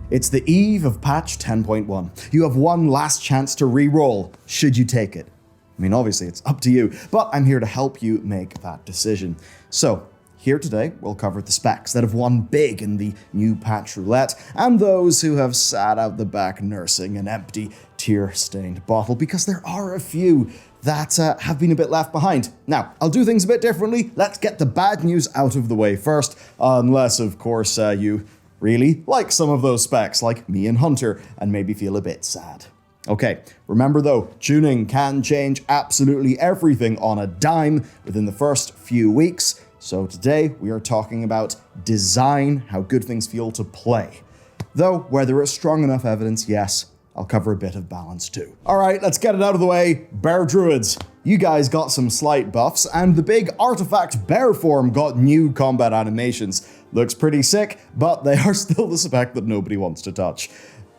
It's the eve of patch 10.1. You have one last chance to re-roll. Should you take it? I mean, obviously it's up to you, but I'm here to help you make that decision. So, here today, we'll cover the specs that have won big in the new patch roulette, and those who have sat out the back nursing an empty, tear-stained bottle, because there are a few that have been a bit left behind. Now, I'll do things a bit differently. Let's get the bad news out of the way first, unless, of course, you really like some of those specs, like me and Hunter, and maybe feel a bit sad. Okay, remember though, tuning can change absolutely everything on a dime within the first few weeks. So today we are talking about design, how good things feel to play. Though, where there is strong enough evidence, yes, I'll cover a bit of balance too. Alright, let's get it out of the way. Bear Druids. You guys got some slight buffs, and the big artifact bear form got new combat animations. Looks pretty sick, but they are still the spec that nobody wants to touch.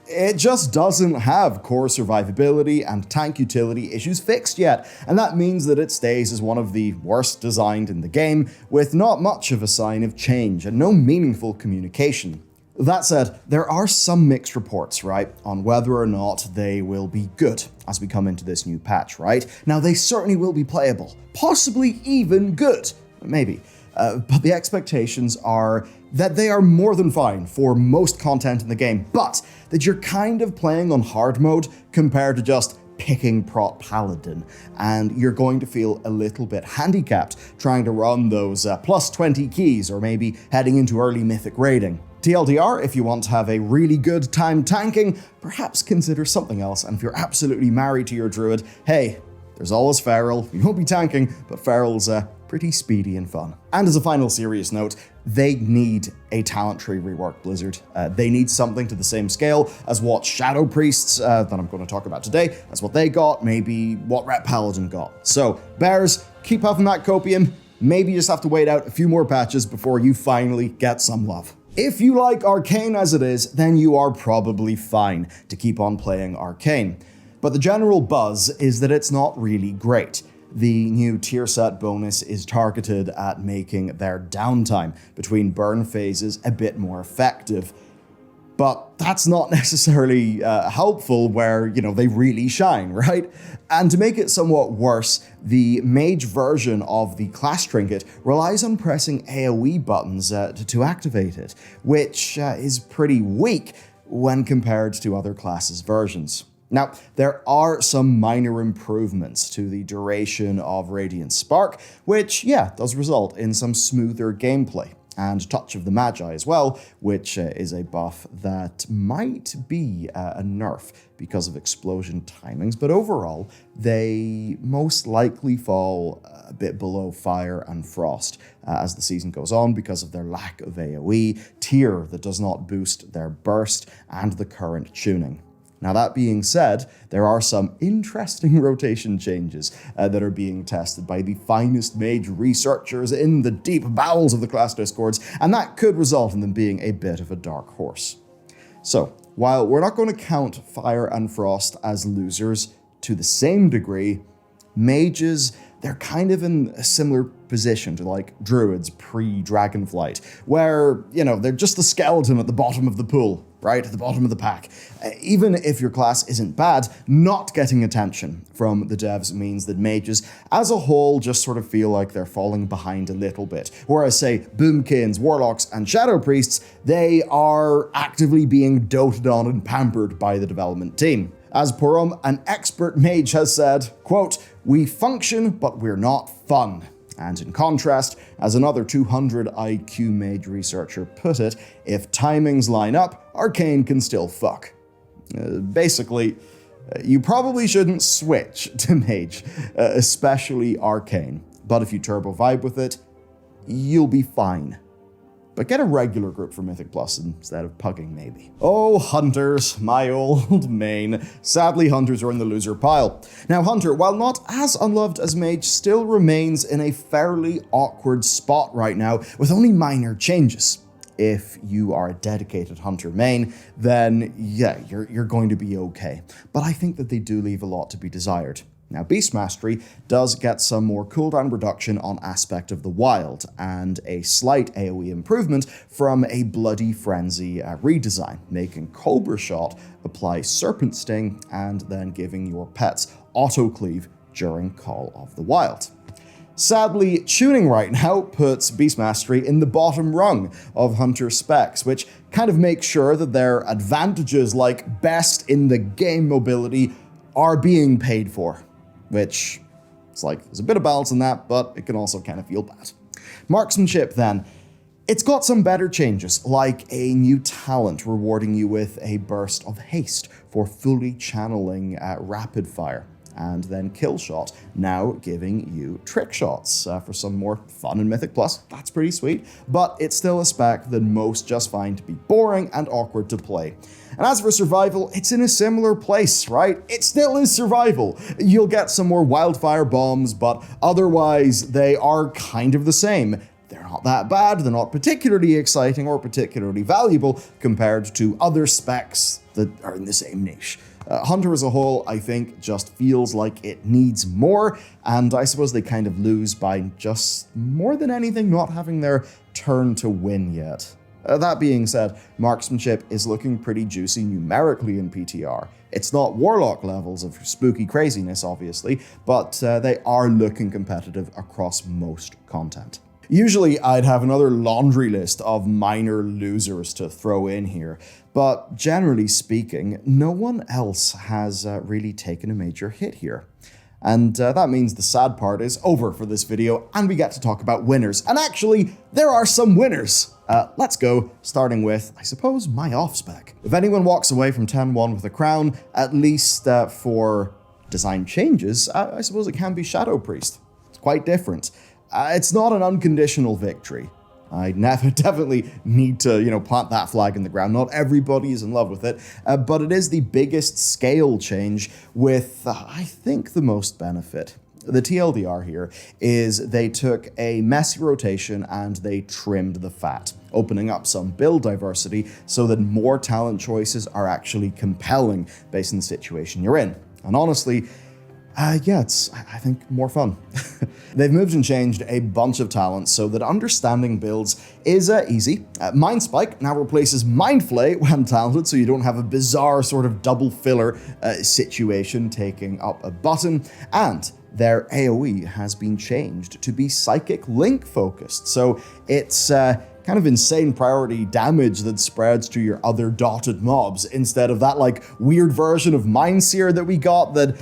It just doesn't have core survivability and tank utility issues fixed yet, and that means that it stays as one of the worst designed in the game, with not much of a sign of change and no meaningful communication. That said, there are some mixed reports, right, on whether or not they will be good as we come into this new patch, right? Now, they certainly will be playable, possibly even good, maybe. But the expectations are that they are more than fine for most content in the game, but that you're kind of playing on hard mode compared to just picking Prot Paladin, and you're going to feel a little bit handicapped trying to run those plus 20 keys or maybe heading into early mythic raiding. TLDR, if you want to have a really good time tanking, perhaps consider something else, and if you're absolutely married to your druid, hey, there's always Feral. You won't be tanking, but Feral's pretty speedy and fun. And as a final serious note, they need a talent tree rework, Blizzard. They need something to the same scale as what Shadow Priests, that I'm going to talk about today, as what they got, maybe what Ret Paladin got. So, Bears, keep huffing that copium. Maybe you just have to wait out a few more patches before you finally get some love. If you like Arcane as it is, then you are probably fine to keep on playing Arcane. But the general buzz is that it's not really great. The new tier set bonus is targeted at making their downtime between burn phases a bit more effective. But that's not necessarily helpful where, they really shine, right? And to make it somewhat worse, the mage version of the class trinket relies on pressing AoE buttons to activate it, which is pretty weak when compared to other classes' versions. Now, there are some minor improvements to the duration of Radiant Spark, which, does result in some smoother gameplay. And Touch of the Magi as well, which is a buff that might be a nerf because of explosion timings, but overall, they most likely fall a bit below Fire and Frost as the season goes on because of their lack of AoE, tier that does not boost their burst, and the current tuning. Now, that being said, there are some interesting rotation changes that are being tested by the finest mage researchers in the deep bowels of the class discords, and that could result in them being a bit of a dark horse. So, while we're not going to count Fire and Frost as losers to the same degree, mages, they're kind of in a similar position to like druids pre-Dragonflight, where, they're just the skeleton at the bottom of the pool, right, at the bottom of the pack. Even if your class isn't bad, not getting attention from the devs means that mages as a whole just sort of feel like they're falling behind a little bit. Whereas, say, boomkins, warlocks, and shadow priests, they are actively being doted on and pampered by the development team. As Purum, an expert mage, has said, quote, "We function, but we're not fun." And in contrast, as another 200 IQ mage researcher put it, if timings line up, Arcane can still fuck. Basically, you probably shouldn't switch to mage, especially Arcane. But if you turbo vibe with it, you'll be fine. But get a regular group for Mythic Plus instead of pugging, maybe. Oh, Hunters, my old main. Sadly, Hunters are in the loser pile. Now, Hunter, while not as unloved as Mage, still remains in a fairly awkward spot right now, with only minor changes. If you are a dedicated Hunter main, then you're going to be okay. But I think that they do leave a lot to be desired. Now, Beast Mastery does get some more cooldown reduction on Aspect of the Wild, and a slight AoE improvement from a Bloody Frenzy redesign, making Cobra Shot apply Serpent Sting and then giving your pets auto-cleave during Call of the Wild. Sadly, tuning right now puts Beast Mastery in the bottom rung of Hunter specs, which kind of makes sure that their advantages like best in the game mobility are being paid for. Which, it's like, there's a bit of balance in that, but it can also kind of feel bad. Marksmanship, then. It's got some better changes, like a new talent rewarding you with a burst of haste for fully channeling rapid fire, and then kill shot, now giving you trick shots for some more fun in Mythic Plus. That's pretty sweet, but it's still a spec that most just find to be boring and awkward to play. And as for survival, it's in a similar place, right? It still is survival. You'll get some more wildfire bombs, but otherwise they are kind of the same. They're not that bad, they're not particularly exciting or particularly valuable compared to other specs that are in the same niche. Hunter as a whole, I think, just feels like it needs more, and I suppose they kind of lose by just more than anything not having their turn to win yet. That being said, Marksmanship is looking pretty juicy numerically in PTR. It's not Warlock levels of spooky craziness, obviously, but they are looking competitive across most content. Usually I'd have another laundry list of minor losers to throw in here, but generally speaking, no one else has really taken a major hit here. And that means the sad part is over for this video, and we get to talk about winners. And actually, there are some winners. Let's go, starting with, I suppose, my off-spec. If anyone walks away from 10-1 with a crown, at least for design changes, I suppose it can be Shadow Priest. It's quite different. It's not an unconditional victory. I definitely need to, plant that flag in the ground. Not everybody is in love with it, but it is the biggest scale change with, I think, the most benefit. The TLDR here is they took a messy rotation and they trimmed the fat, opening up some build diversity so that more talent choices are actually compelling based on the situation you're in. And honestly, it's, I think, more fun. They've moved and changed a bunch of talents so that understanding builds is easy. Mind Spike now replaces Mind Flay when talented, so you don't have a bizarre sort of double filler situation taking up a button. And their AoE has been changed to be Psychic Link focused, so it's kind of insane priority damage that spreads to your other dotted mobs instead of that weird version of Mind Seer that we got that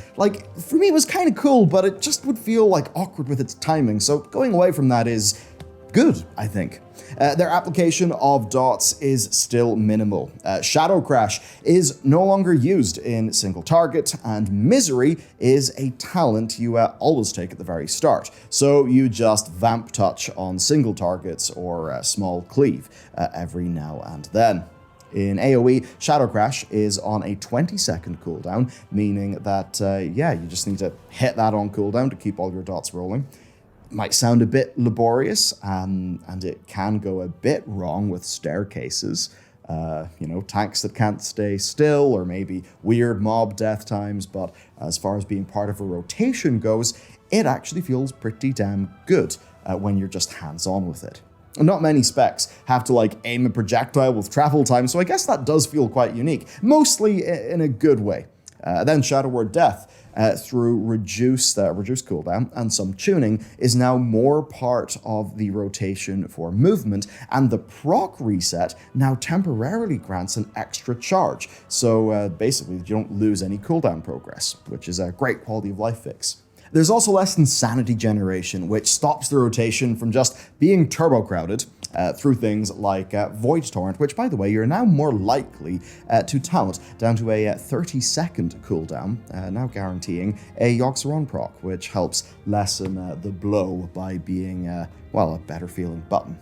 for me was kind of cool, but it just would feel awkward with its timing. So going away from that is good, I think. Their application of dots is still minimal. Shadow Crash is no longer used in single target, and Misery is a talent you always take at the very start. So you just vamp touch on single targets or small cleave every now and then. In AoE, Shadow Crash is on a 20-second cooldown, meaning that, you just need to hit that on cooldown to keep all your dots rolling. Might sound a bit laborious, and it can go a bit wrong with staircases. Tanks that can't stay still, or maybe weird mob death times, but as far as being part of a rotation goes, it actually feels pretty damn good when you're just hands-on with it. Not many specs have to aim a projectile with travel time, so I guess that does feel quite unique, mostly in a good way. Then Shadow Word Death, through reduced cooldown and some tuning, is now more part of the rotation for movement, and the proc reset now temporarily grants an extra charge, so basically you don't lose any cooldown progress, which is a great quality of life fix. There's also less insanity generation, which stops the rotation from just being turbo-crowded through things like Void Torrent, which, by the way, you're now more likely to talent down to a 30-second cooldown, now guaranteeing a Yogg-Saron proc, which helps lessen the blow by being, a better-feeling button.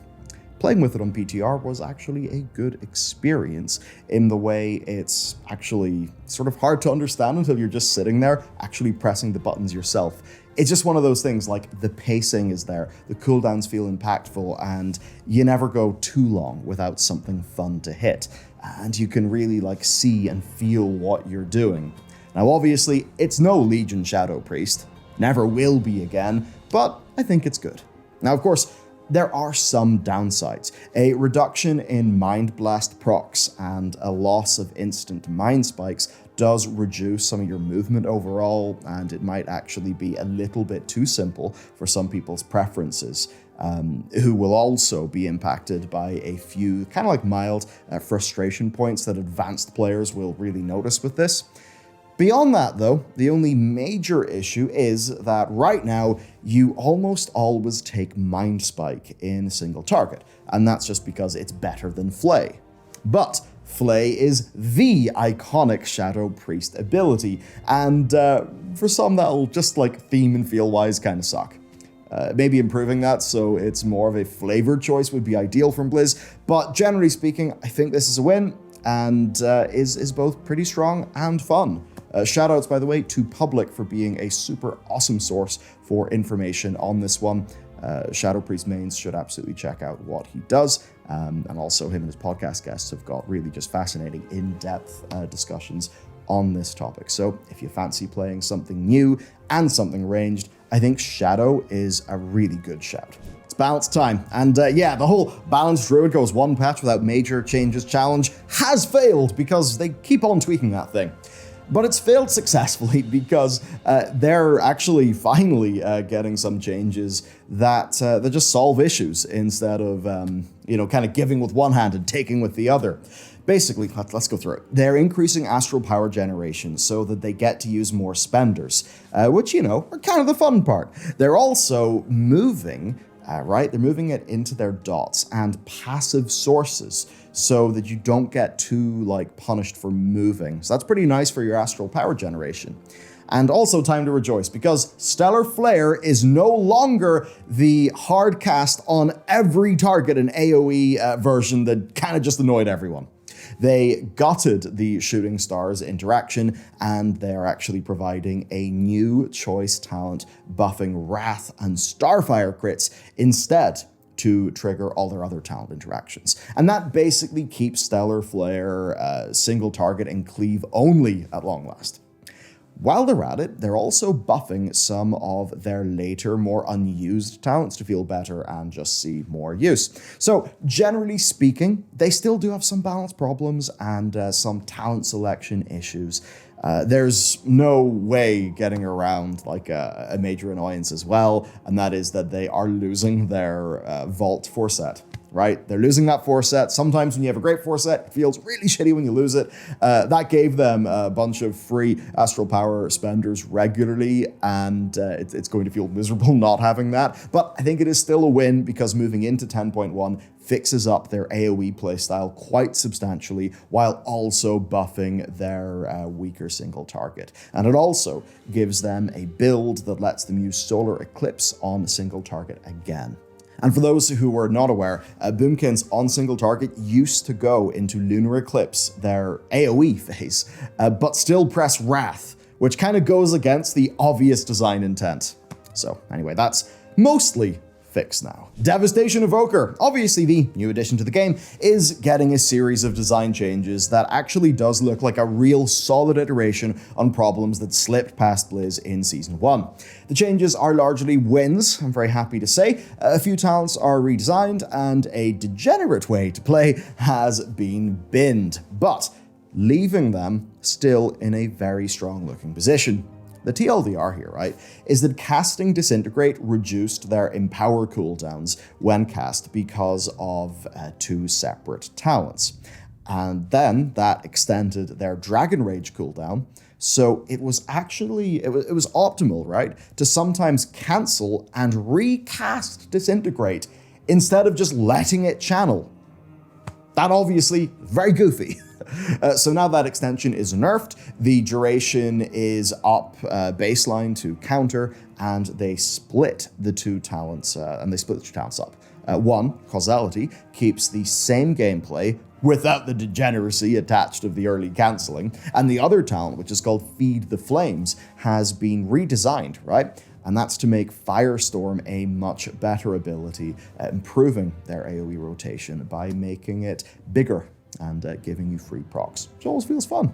Playing with it on PTR was actually a good experience in the way it's actually sort of hard to understand until you're just sitting there actually pressing the buttons yourself. It's just one of those things, the pacing is there, the cooldowns feel impactful, and you never go too long without something fun to hit. And you can really see and feel what you're doing. Now obviously, it's no Legion Shadow Priest, never will be again, but I think it's good. Now of course, there are some downsides. A reduction in Mind Blast procs and a loss of instant Mind Spikes does reduce some of your movement overall, and it might actually be a little bit too simple for some people's preferences, who will also be impacted by a few kind of like mild frustration points that advanced players will really notice with this. Beyond that, though, the only major issue is that right now, you almost always take Mind Spike in single target, and that's just because it's better than Flay. But Flay is the iconic Shadow Priest ability, and for some that'll just like theme and feel-wise kind of suck. Maybe improving that so it's more of a flavored choice would be ideal from Blizz, but generally speaking, I think this is a win, and is both pretty strong and fun. Shoutouts, by the way, to Public for being a super awesome source for information on this one. Shadow Priest mains should absolutely check out what he does, and also him and his podcast guests have got really just fascinating, in-depth discussions on this topic. So if you fancy playing something new and something ranged, I think Shadow is a really good shout. It's balance time, and yeah, the whole balanced Druid goes one patch without major changes challenge has failed because they keep on tweaking that thing. But it's failed successfully because they're actually finally getting some changes that just solve issues instead of, kind of giving with one hand and taking with the other. Basically, let's go through it. They're increasing astral power generation so that they get to use more spenders, which, are kind of the fun part. They're also moving, they're moving it into their dots and passive sources, so that you don't get too punished for moving. So that's pretty nice for your astral power generation. And also time to rejoice, because Stellar Flare is no longer the hard cast on every target in AoE version that kind of just annoyed everyone. They gutted the Shooting Stars interaction, and they're actually providing a new choice talent buffing Wrath and Starfire crits instead, to trigger all their other talent interactions. And that basically keeps Stellar Flare single target and cleave only at long last. While they're at it, they're also buffing some of their later, more unused talents to feel better and just see more use. So generally speaking, they still do have some balance problems and some talent selection issues. There's no way getting around a major annoyance as well, and that is that they are losing their Vault 4 set, right? They're losing that 4 set. Sometimes when you have a great 4 set, it feels really shitty when you lose it. That gave them a bunch of free Astral Power spenders regularly, and it's going to feel miserable not having that. But I think it is still a win because moving into 10.1 fixes up their AoE playstyle quite substantially while also buffing their weaker single target. And it also gives them a build that lets them use Solar Eclipse on single target again. And for those who were not aware, Boomkins on single target used to go into Lunar Eclipse, their AoE phase, but still press Wrath, which kind of goes against the obvious design intent. So anyway, that's mostly fixed now. Devastation Evoker, obviously the new addition to the game, is getting a series of design changes that actually does look like a real solid iteration on problems that slipped past Blizz in Season 1. The changes are largely wins, I'm very happy to say. A few talents are redesigned, and a degenerate way to play has been binned, but leaving them still in a very strong looking position. The TLDR here, right, is that casting Disintegrate reduced their Empower cooldowns when cast because of 2 separate talents. And then that extended their Dragon Rage cooldown, so it was actually, it was optimal, right, to sometimes cancel and recast Disintegrate instead of just letting it channel. That obviously very goofy. So now that extension is nerfed, the duration is up baseline to counter, and they split the two talents, up. One, Causality, keeps the same gameplay without the degeneracy attached of the early cancelling, and the other talent, which is called Feed the Flames, has been redesigned, right? And that's to make Firestorm a much better ability, improving their AoE rotation by making it bigger and giving you free procs, which always feels fun.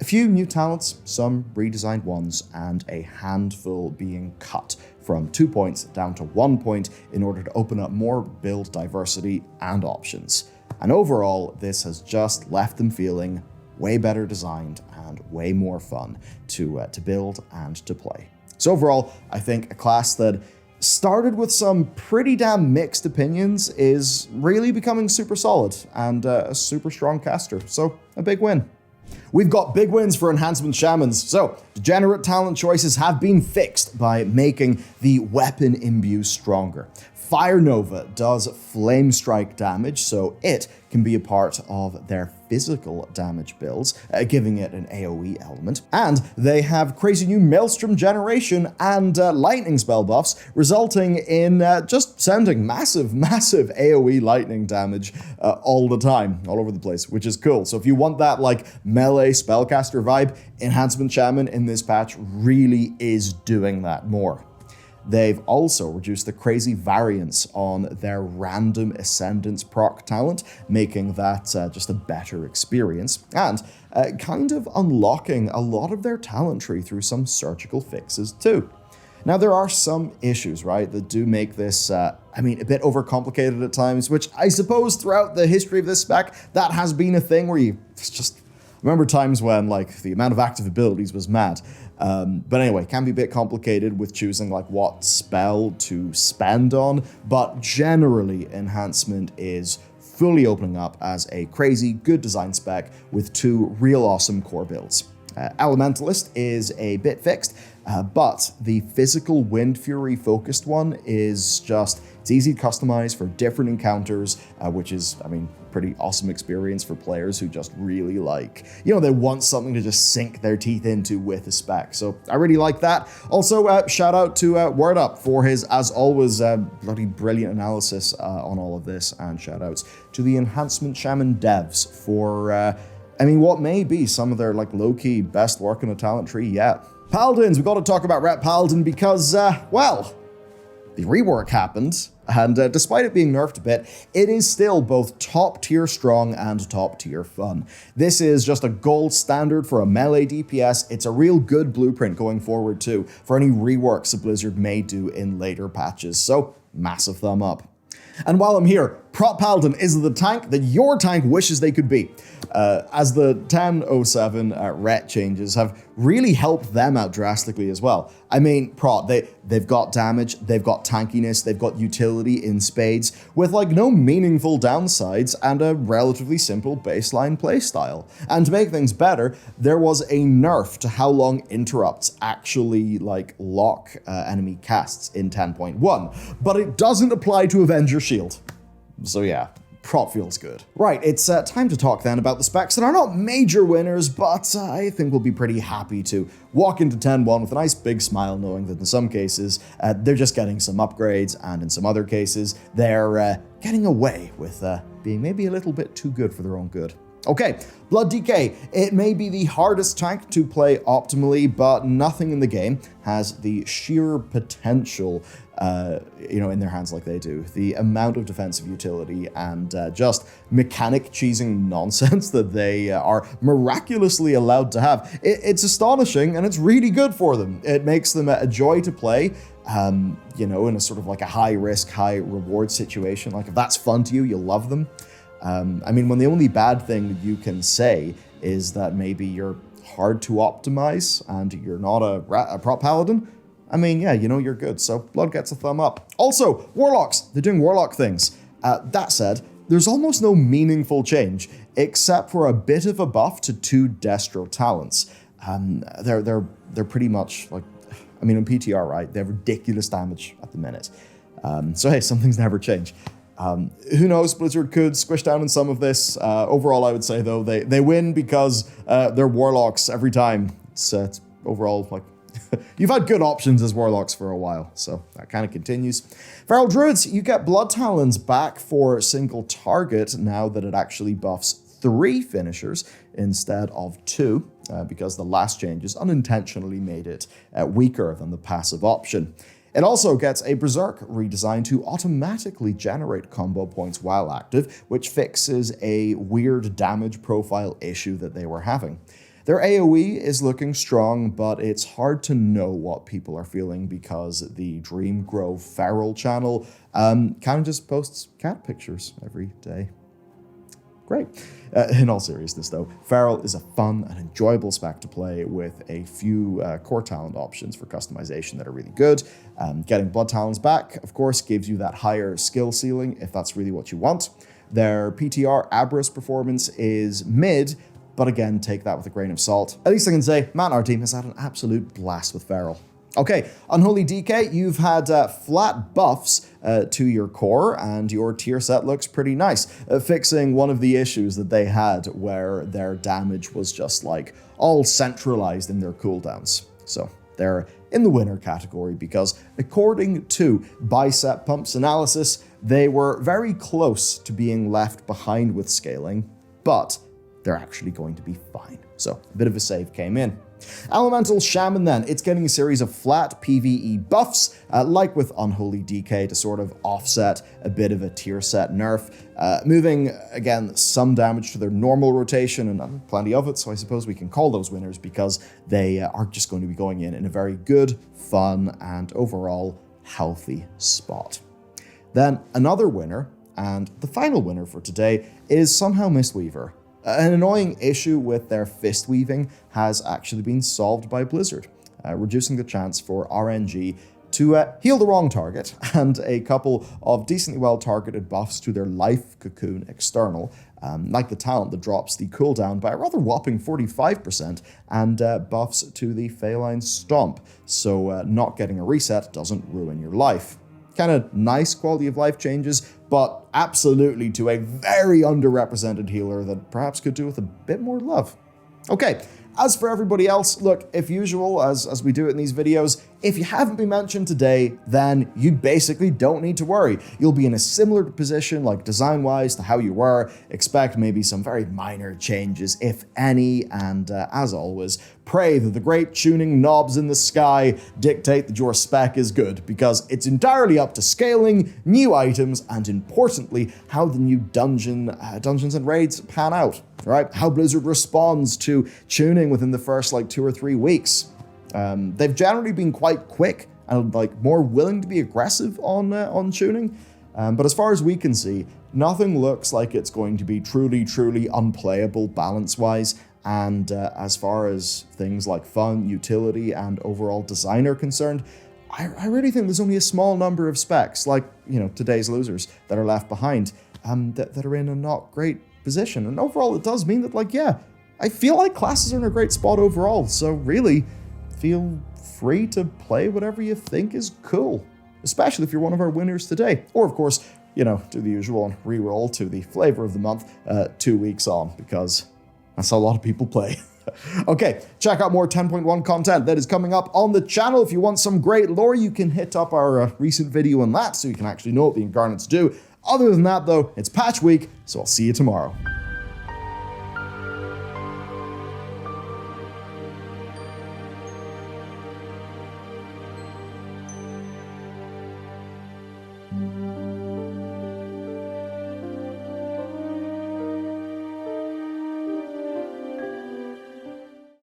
A few new talents, some redesigned ones, and a handful being cut from 2 points down to 1 point in order to open up more build diversity and options. And overall, this has just left them feeling way better designed and way more fun to build and to play. So overall, I think a class that started with some pretty damn mixed opinions is really becoming super solid and a super strong caster. So a big win. We've got big wins for Enhancement Shamans. So, degenerate talent choices have been fixed by making the weapon imbue stronger. Fire Nova does flame strike damage, so it can be a part of their physical damage builds, giving it an AoE element. And they have crazy new Maelstrom generation and lightning spell buffs, resulting in just sending massive AoE lightning damage all the time, all over the place, which is cool. So if you want that like melee spellcaster vibe, Enhancement Shaman in this patch really is doing that more. They've also reduced the crazy variance on their random Ascendance proc talent, making that just a better experience, and kind of unlocking a lot of their talent tree through some surgical fixes too. Now, there are some issues, right, that do make this, a bit overcomplicated at times, which I suppose throughout the history of this spec, that has been a thing where you just remember times when, like, the amount of active abilities was mad. But anyway, can be a bit complicated with choosing, like, what spell to spend on, but generally, Enhancement is fully opening up as a crazy, good design spec with 2 real awesome core builds. Elementalist is a bit fixed, but the physical Wind Fury focused one is just, it's easy to customize for different encounters, which is, pretty awesome experience for players who just really like, they want something to just sink their teeth into with a spec. So I really like that. Also, shout out to Word Up for his, as always, bloody brilliant analysis on all of this, and shout outs to the Enhancement Shaman devs for, what may be some of their like low-key best work in a talent tree yet. Paladins, we've got to talk about Ret Paladin because, the rework happened, and despite it being nerfed a bit, it is still both top-tier strong and top-tier fun. This is just a gold standard for a melee DPS. It's a real good blueprint going forward too, for any reworks that Blizzard may do in later patches, so massive thumb up. And while I'm here, Prot Paladin is the tank that your tank wishes they could be, as the 1007 ret changes have really helped them out drastically as well. Prot, they've got damage, they've got tankiness, they've got utility in spades, with like no meaningful downsides and a relatively simple baseline playstyle. And to make things better, there was a nerf to how long interrupts actually like lock enemy casts in 10.1, but it doesn't apply to Avenger Shield. So yeah, Prot feels good. Right, it's time to talk then about the specs that are not major winners, but I think we'll be pretty happy to walk into 10.1 with a nice big smile, knowing that in some cases, they're just getting some upgrades, and in some other cases, they're getting away with being maybe a little bit too good for their own good. Okay, Blood DK. It may be the hardest tank to play optimally, but nothing in the game has the sheer potential in their hands like they do. The amount of defensive utility and just mechanic cheesing nonsense that they are miraculously allowed to have. It's astonishing, and it's really good for them. It makes them a joy to play, in a sort of like a high risk, high reward situation. Like if that's fun to you, you'll love them. When the only bad thing you can say is that maybe you're hard to optimize and you're not a Prot Paladin, you're good. So Blood gets a thumb up. Also, Warlocks, they're doing Warlock things. That said, there's almost no meaningful change, except for a bit of a buff to 2 Destro talents. They're pretty much like, in PTR, right? They have ridiculous damage at the minute. So hey, some things never change. Who knows, Blizzard could squish down in some of this. Overall, I would say, though, they win because they're Warlocks every time. It's overall, like, you've had good options as Warlocks for a while, so that kind of continues. Feral Druids, you get Blood Talons back for single target now that it actually buffs 3 finishers instead of 2, because the last changes unintentionally made it weaker than the passive option. It also gets a Berserk redesign to automatically generate combo points while active, which fixes a weird damage profile issue that they were having. Their AoE is looking strong, but it's hard to know what people are feeling because the Dreamgrove Feral channel kind of just posts cat pictures every day. Great. In all seriousness though, Feral is a fun and enjoyable spec to play with a few core talent options for customization that are really good. Getting Blood Talons back, of course, gives you that higher skill ceiling if that's really what you want. Their PTR Abras performance is mid, but again, take that with a grain of salt. At least I can say, man, our team has had an absolute blast with Feral. Okay, Unholy DK, you've had flat buffs to your core, and your tier set looks pretty nice, fixing one of the issues that they had where their damage was just like all centralized in their cooldowns. So they're in the winner category because according to Bicep Pump's analysis, they were very close to being left behind with scaling, but they're actually going to be fine. So a bit of a save came in. Elemental Shaman then, it's getting a series of flat PvE buffs, like with Unholy DK, to sort of offset a bit of a tier set nerf, moving, again, some damage to their normal rotation, and plenty of it, so I suppose we can call those winners because they are just going to be going in a very good, fun, and overall healthy spot. Then another winner, and the final winner for today, is somehow Mistweaver. An annoying issue with their fist weaving has actually been solved by Blizzard, reducing the chance for RNG to heal the wrong target, and a couple of decently well-targeted buffs to their Life Cocoon external, like the talent that drops the cooldown by a rather whopping 45%, and buffs to the Feline Stomp, so not getting a reset doesn't ruin your life. Kind of nice quality of life changes, but absolutely to a very underrepresented healer that perhaps could do with a bit more love. Okay, as for everybody else, look, if usual, as we do it in these videos, if you haven't been mentioned today, then you basically don't need to worry. You'll be in a similar position, like design-wise, to how you were. Expect maybe some very minor changes, if any, and as always, pray that the great tuning knobs in the sky dictate that your spec is good, because it's entirely up to scaling, new items, and importantly, how the new dungeons and raids pan out, right? How Blizzard responds to tuning within the first, 2 or 3 weeks. They've generally been quite quick and more willing to be aggressive on tuning, but as far as we can see, nothing looks like it's going to be truly unplayable balance-wise. And as far as things like fun, utility, and overall design are concerned, I really think there's only a small number of specs, today's losers, that are left behind, that are in a not great position. And overall, it does mean that, I feel like classes are in a great spot overall. So really, feel free to play whatever you think is cool, especially if you're one of our winners today. Or, of course, do the usual and reroll to the flavor of the month 2 weeks on, because that's how a lot of people play. Okay, check out more 10.1 content that is coming up on the channel. If you want some great lore, you can hit up our recent video on that so you can actually know what the Incarnates do. Other than that, though, it's patch week, so I'll see you tomorrow.